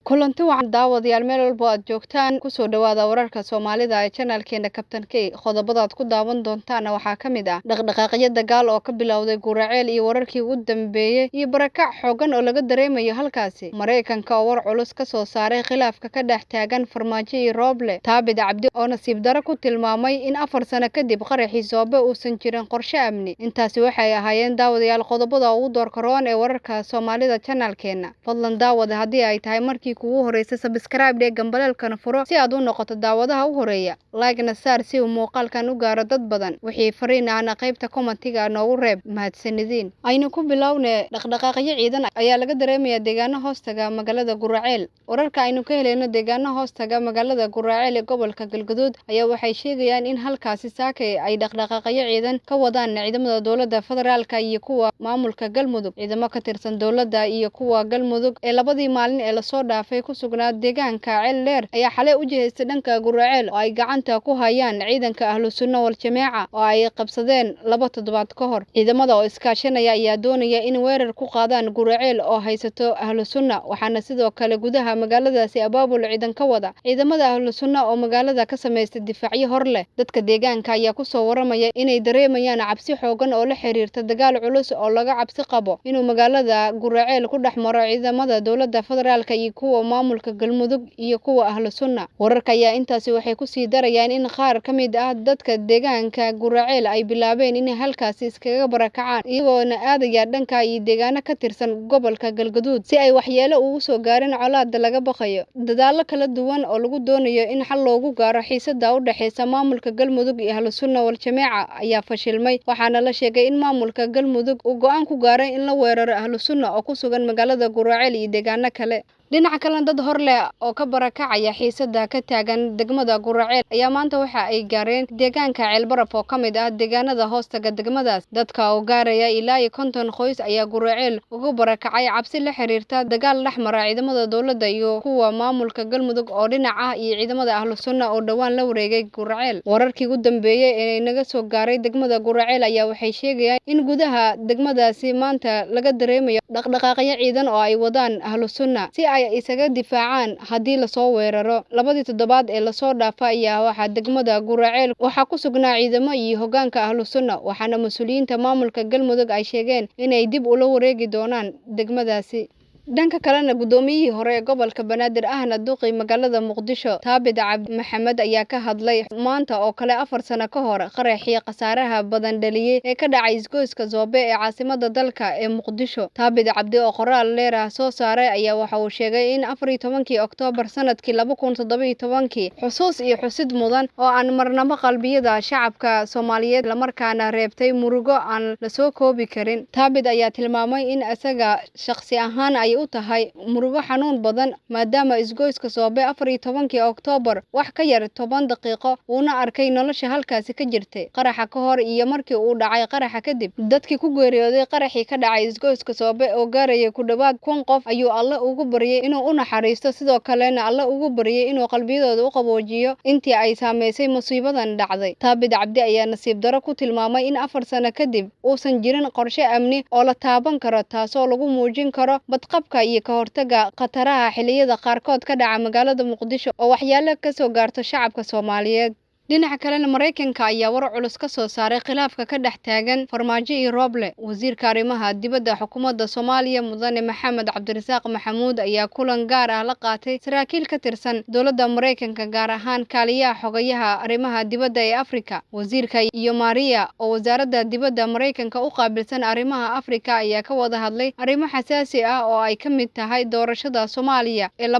kulanti wacan daawadayaal meel walba aad joogtaan ku soo dhawaada wararka Soomaalida ee channelkeena Captain K qodobada aad ku daawan doontaan waxaa kamid ah dhaqdhaqaaqyo dagaal oo ka bilowday Guraceel iyo wararkii ugu dambeeyay iyo barakac xooggan oo laga dareemayo halkaasi Mareykanka oo war culus ka soo saaray khilaafka ka dhex taagan Farmaajo iyo Rooble Taabid Cabdi oo nasiib daro ku tilmaamay in 4 sano kadib qarxii Soobe uusan jirin qorshe amni intaasi waxay ahaayeen daawadayaal qodobada ugu doorka roon ee wararka Soomaalida channelkeena fadlan daawada haddii ay tahay markii kugu horeysa subscribe ee gambaleelkana furo si aad u noqoto daawadaha u horeeya like-na saar si uu muuqaalkan u gaaro dad badan wixii fariin ahna qaybta commentiga noogu reeb mahadsanidin aynu ku bilownay dhaqdhaqaaqyo ciidan ayaa laga dareemayaa deegaano hoostaga magaalada Guraceel wararka aynu ka helayno deegaano hoostaga magaalada Guraceel ee gobolka Galgaduud ayaa waxay sheegayaan in halkaasi saakay ay dhaqdhaqaaqyo ciidan ka wadaan ciidamada dawladda federaalka iyo kuwa maamulka Galmudug ciidamo ka tirsan dawladda iyo kuwa Galmudug ee labadii maalin ee la soo dhaafay ku sugnaa deegaanka Ceel Dheer ayaa xalay u jeestay dhanka Guraceel oo ay gacanta ku hayaan ciidanka ahlu sunna wal jameeca oo ay qabsadeen 2 toddobaad ka hor ciidamada oo iskaashanaya ayaa doonaya in weerar ku qaadaan Guraceel oo haysato ahlu sunna waxaana sidoo kale gudaha magaaladaasi abaabul ciidan ka wada ciidamada ahlu sunna oo magaalada ka sameystay difaacyo hor leh dadka deegaanka ayaa ku soo waramaya inay dareemayaan cabsi xooggan oo la xiriirta dagaal culus oo laga cabsi qabo inuu magaalada Guraceel ku dhaxmaro ciidamada dawladda federaalka iyo kuwa maamulka Galmudug iyo kuwa ahlu sunna wararka ayaa intaasi waxay ku sii darayaan in qaar ka mid ah dadka deegaanka Guraceel ay bilaabeen in halkaas iskaga barakacaan iyagoona aadaya dhanka iyo deegaano ka tirsan gobolka Galgaduud si ay waxyeelo ugu soo gaareen colaadda laga baqayo dadaalo kala duwan oo lagu doonayo in xal loogu gaaro xiisadda u dhaxaysa maamulka Galmudug iyo ahlu sunna wal jameeca ayaa fashilmay waxaana la sheegay in maamulka Galmudug uu go'aan ku gaaray in la weeraro ahlu sunna oo ku sugan magaalada Guraceel iyo deegaano kale dhinaca kale dad hor leh oo ka barakacaya xiisadda ka taagan degmada Guraceel ayaa maanta waxa ay gaareen deegaanka Ceel Baraf oo kamid ah deegaanada hoostaga degmadaas dadka oo gaaraya ilaa 50 qoys ayaa Guraceel ugu barakacay cabsi la xiriirta dagaal dhaxmara ciidamada dawladda iyo kuwa maamulka Galmudug oo dhinac ah iyo ciidamada ahlu sunna oo dhawaan la wareegay Guraceel wararkii ugu dambeeyay ee naga soo gaaray degmada Guraceel ayaa waxay sheegayaan in gudaha degmadaasi maanta laga dareemayo dhaqdhaqaaqyo ciidan oo ay wadaan ahlu sunna si ay isaga difaacaan haddii la soo weeraro 2 toddobaad ee la soo dhaafay ayaa waxa degmada Guraceel waxa ku sugnaa ciidamo iyo hoggaanka ahlu sunna waxaana mas'uuliyiinta maamulka Galmudug ay sheegeen inay dib ula wareegi doonaan degmadaasi dhanka kalena gudoomiyihii hore ee gobolka Banaadir ahna duqay magaalada Muqdisho Taabid Cabdi Maxamed ayaa ka hadlay maanta oo kale 4 sano ka hor qarxii khasaaraha badan dhaliyay ee ka dhacay isgoyska Soobe ee caasimadda dalka ee Muqdisho Taabid Cabdi oo qoraal leer ah soo saaray ayaa waxa uu sheegay in 14 Oktoobar sanadkii 2017 xusuus iyo xusid mudan oo aan marnaba qalbiyada shacabka Soomaaliyeed la markaana reebtay murugo aan la soo koobi karin Taabid ayaa tilmaamay in asaga shakhsi ahaan ay u tahay murugo xanuun badan maadaama isgoyska Soobe 14 Oktoobar wax ka yar 10 daqiiqo uuna arkay nolosha halkaasi ka jirtay qaraxa ka hor iyo markii uu dhacay qaraxa kadib dadkii ku geeriyooday qaraxii ka dhacay isgoyska Soobe oo gaarayay ku dhawaad 1,000 qof ayuu Alle ugu baryay inuu u naxariisto sidoo kalena Alle ugu baryay inuu qalbiyadooda u qaboojiyo intii ay saameysay musiibadan dhacday Taabid Cabdi ayaa nasiib daro ku tilmaamay in 4 sano kadib uusan jirin qorshe amni oo la taaban karo taasoo lagu muujin karo badqab iyo ka hortaga khataraha xilliyada qaarkood ka dhaca magaalada Muqdisho oo waxyaalo ka soo gaarto shacabka Soomaaliyeed dhinaca kalena Mareykanka ayaa war culus ka soo saaray khilaafka ka dhex taagan Farmaajo iyo Rooble wasiirka arrimaha dibadda xukuumadda Soomaaliya mudane Maxamed Cabdirasaaq Maxamuud ayaa kulan gaar ah la qaatay saraakiil ka tirsan dawladda Mareykanka gaar ahaan kaaliyaha xogayaha arrimaha dibadda ee Afrika wasiirka iyo Maria oo wasaaradda dibadda Mareykanka u qaabilsan arrimaha Afrika ayaa ka wada hadlay arrimo xasaasi ah oo ay ka mid tahay doorashada Soomaaliya ee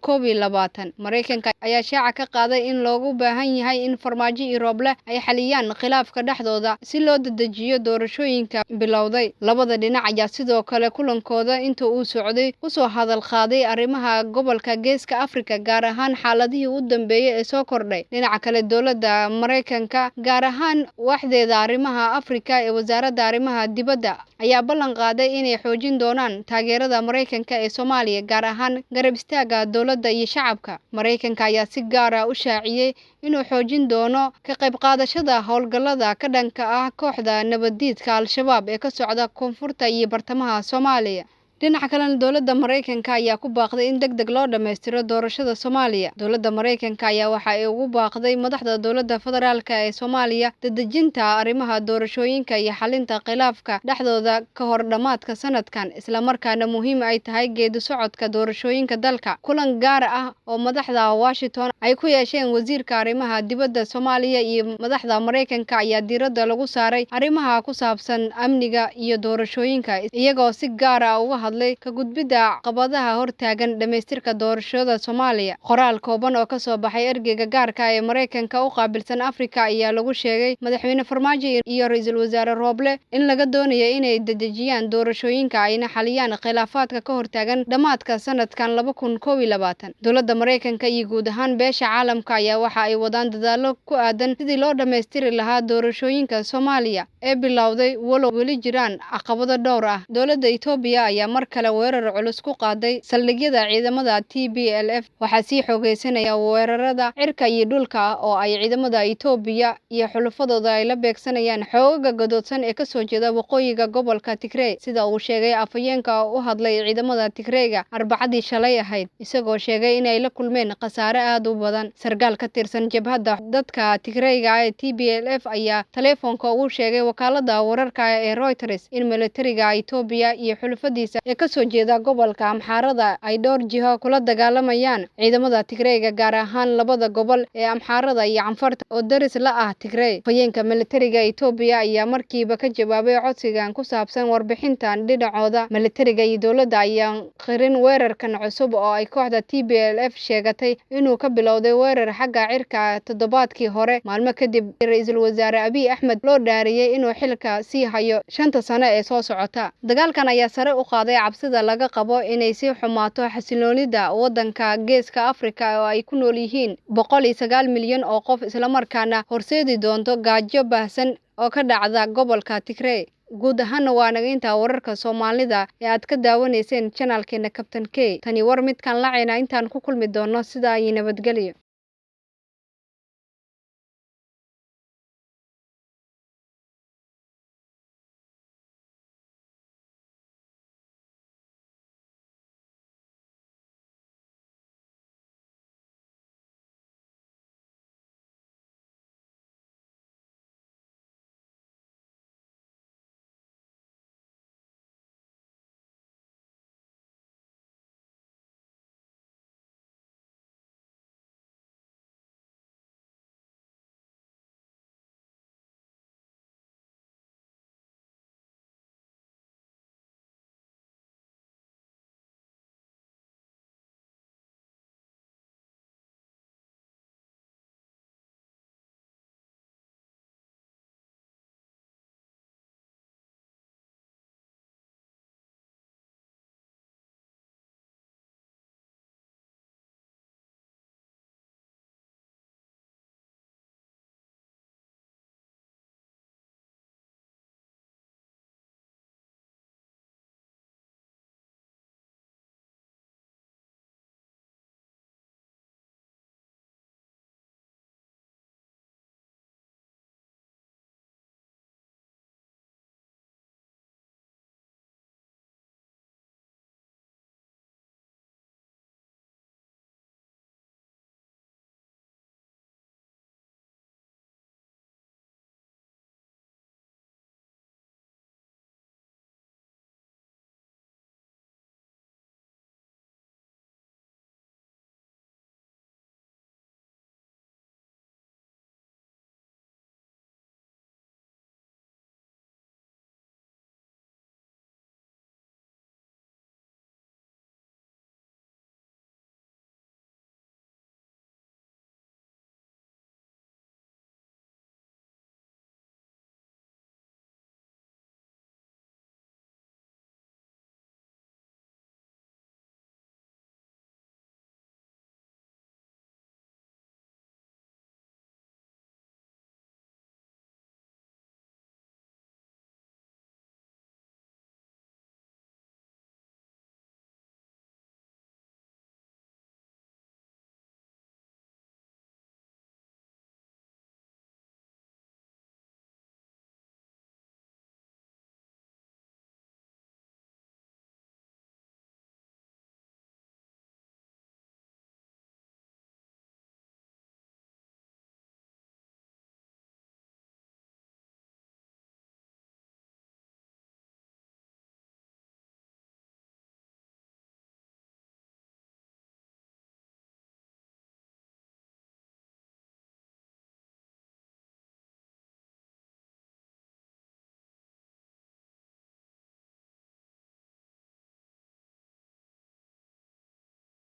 2021 Mareykanka ayaa shaaca ka qaaday in loogu baahan yahay in Farmaajo iyo Rooble ay xaliyaan khilaafka dhexdooda si loo dedejiyo doorashooyinka bilowday labada dhinac ayaa sidoo kale kulankooda inta uu socday ku soo hadal qaaday arrimaha gobolka Geeska Afrika gaar ahaan xaaladihii u dambeeyay ee soo kordhay dhinaca kale dawladda Mareykanka gaar ahaan waxdeeda arrimaha Afrika ee wasaaradda arrimaha dibadda ayaa ballan qaaday inay xoojin doonaan taageerada Mareykanka ee Soomaaliya gaar ahaan garab istaaga dawladda iyo shacabka Mareykanka ayaa si gaar ah u shaaciyay inuu xoojin doono ka qayb qaadashada howlgallada ka dhanka ah kooxda nabadiidka Al-Shabaab ee ka socda koonfurta iyo bartamaha Soomaaliya dhinaca kalena dowladda Mareykanka ayaa ku baaqday in degdeg loo dhameystiro doorashada Soomaaliya. Dowladda Mareykanka ayaa waxa ay ugu baaqday madaxda dowladda federaalka ee Soomaaliya dedejinta arrimaha doorashooyinka iyo xalinta khilaafka dhexdooda ka hor dhamaadka sanadkan, isla markaana muhiim ay tahay geedi socodka doorashooyinka dalka. Kulan gaar ah oo madaxda Washington ay ku yeesheen wasiirka arrimaha dibadda Soomaaliya iyo madaxda Mareykanka ayaa diiradda lagu saaray arrimaha ku saabsan amniga iyo doorashooyinka, iyagoo si gaar ah uga ka gudbida caqabadaha hortaagan dhameystirka doorashada Soomaaliya. Qoraal kooban oo ka soo baxay ergeyga gaarka ee Mareykanka u qaabilsan Afrika ayaa lagu sheegay madaxweyne Farmaajo iyo ra'iisul wasaare Rooble in laga doonayo inay dedejiyaan doorashooyinka ayna xaliyaan khilaafaadka ka hortaagan dhamaadka sanadkan 2021. Dowladda Mareykanka iyo guud ahaan beesha caalamka ayaa waxa ay wadaan dadaalo ku aadan sidii loo dhameystiri lahaa doorashooyinka Soomaaliya ee bilowday walow weli jiraan caqabado dhowr ah. Dowladda Itoobiya ayaa mar kale weerar culus ku qaaday saldhigyada ciidamada TPLF. waxaa sii xoogeysanaya weerarada cirka iyo dhulka oo ay ciidamada Itoobiya iyo xulafadooda ay la beegsanayaan xoogaga gadoodsan ee ka soo jeeda waqooyiga gobolka Tigray, sida uu sheegay afhayeenka u hadlay ciidamada Tigrayga Arbacadii shalay ahayd, isagoo sheegay in ay la kulmeen khasaare aad u badan. Sargaal ka tirsan jabhadda dadka Tigrayga ee TPLF ayaa taleefanka ugu sheegay wakaalada wararka ee Reuters in militariga Itoobiya iyo xulafadiisa ee ka soo jeeda gobolka Amxaarada ay dhowr jiho kula dagaalamayaan ciidamada Tigrayga, gaar ahaan labada gobol ee Amxaarada iyo Canfarta oo daris la ah Tigray. Afhayeenka militariga Itoobiya ayaa markiiba ka jawaabay codsigan ku saabsan warbixintan dhinacooda. Militariga iyo dowladda ayaa qirin weerarkan cusub oo ay kooxda TPLF sheegatay inuu ka bilowday weerar xagga cirka toddobaadkii hore, maalmo kadib ra'iisul wasaare Abiy Ahmed loo dhaariyay inuu xilka sii hayo 5 sano ee soo socota. Dagaalkan ayaa sare u qaaday cabsida laga qabo inay sii xumaato xasiloonida waddanka Geeska Afrika oo ay ku nool yihiin 109 milyan oo qof, isla markaana horseedi doonto gaajo baahsan oo ka dhacda gobolka Tigray. Guud ahaan waa naga inta wararka Soomaalida ee aad ka daawanayseen channelkeena Captain K. Tani war midkan lacayna intaan ku kulmi doono sida ay nabadgelyo.